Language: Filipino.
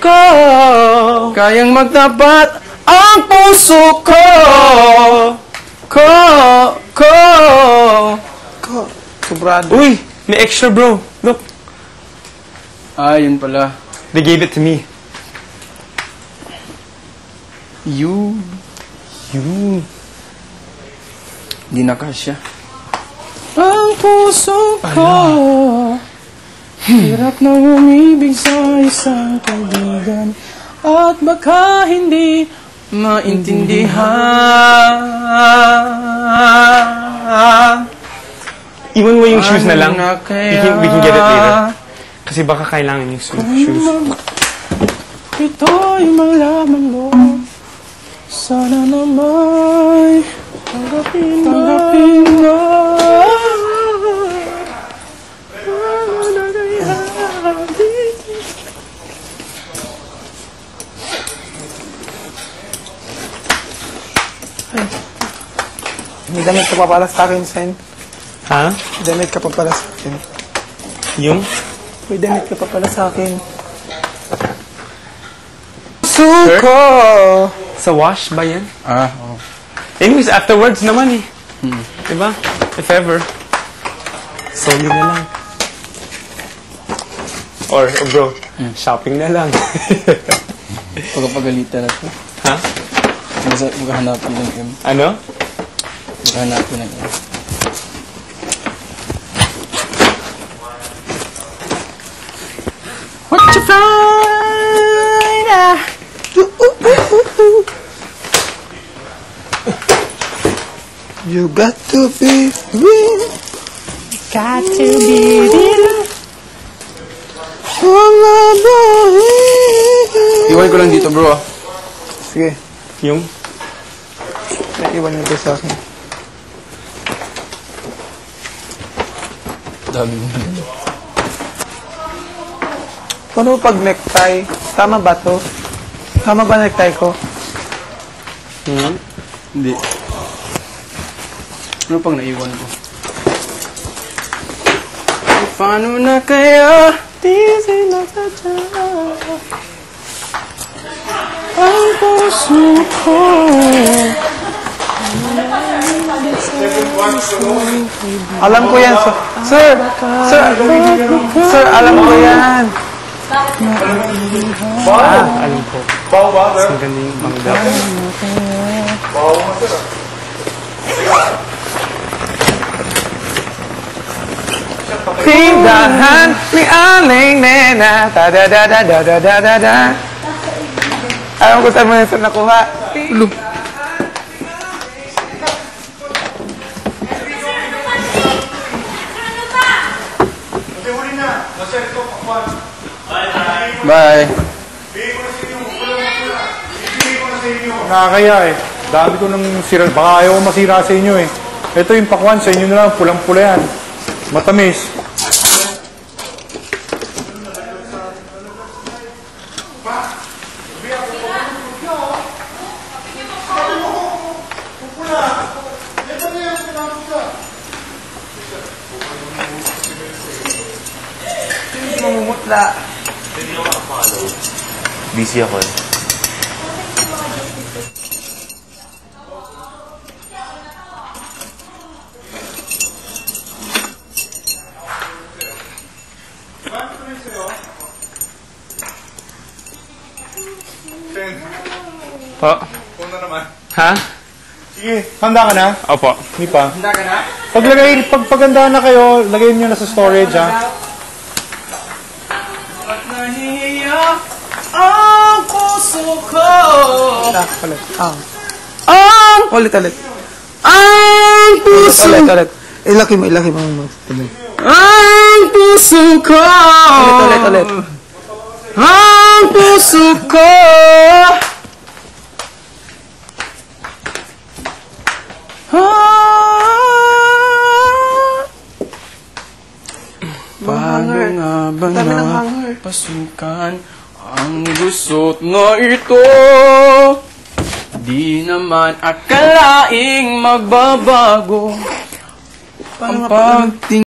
ko, kayang magtapat ang puso ko. Sobrado. Uy! May extra, bro. Look. Ah, yun pala. They gave it to me. You. Di na kasya. Ang puso ko, hirap na umibig sa isang kaibigan, at baka hindi maintindihan. Iwan mo yung shoes na lang. Ano na kaya? We can get it later. Kasi baka kailangan yung shoes. Ito'y malaman mo. Sana naman tanggapin mo. May damit ka pa pala sa akin, Sen. Ha? May damit ka pa pala sa akin. Yung? May damit ka pa pala sa akin. Suko! Sa wash ba yan? Ah, oo. Anyways, afterwards naman eh. Diba? If ever. Soli na lang. Or, bro, shopping na lang. Pagkapagalitan na ito. Ha? Maghahanapin ng M. Ano? Maghahanapin ng M. What you find? You got to be real. Got to be real. Iwan ko lang dito, bro. Sige, Yung? naiwan niyo ito sa akin. Dami mo. Paano pag necktie? Tama ba to? Tama ba necktie ko? Hindi. Ano pang naiwan ko? Paano na kaya? Di sila sadya. Ang puso ko. Alam ko yan, sir. Sir, alam ko yan. Alam ko. Mas maganda yung manggap. Tindahan ni Aling Nena. Da-da-da-da-da-da-da-da. Alam ko saan mo yan nakuha. Bye. Nakakaya eh. Dami ko nang sira. Baka ayaw ko masira sa inyo eh. Ito yung pakwan sa inyo na lang. Pulang-pula yan. Matamis. Mamumutla. Busy ako eh. Po? Punta naman. Ha? Sige, handa ka na? Opo. Hindi pa. Handa ka na? Pagpaganda na kayo, lagay niyo na sa storage ha. At nahihiya ang puso ko. Ulit. Ulit. Ang puso. Ulit. Ilaki mo. Ulit. Ang puso ko. Ulit. Ang puso ko. Paano nga ba na pasukan ang gusot na ito? Di naman akalaing magbabago ang pagtingin.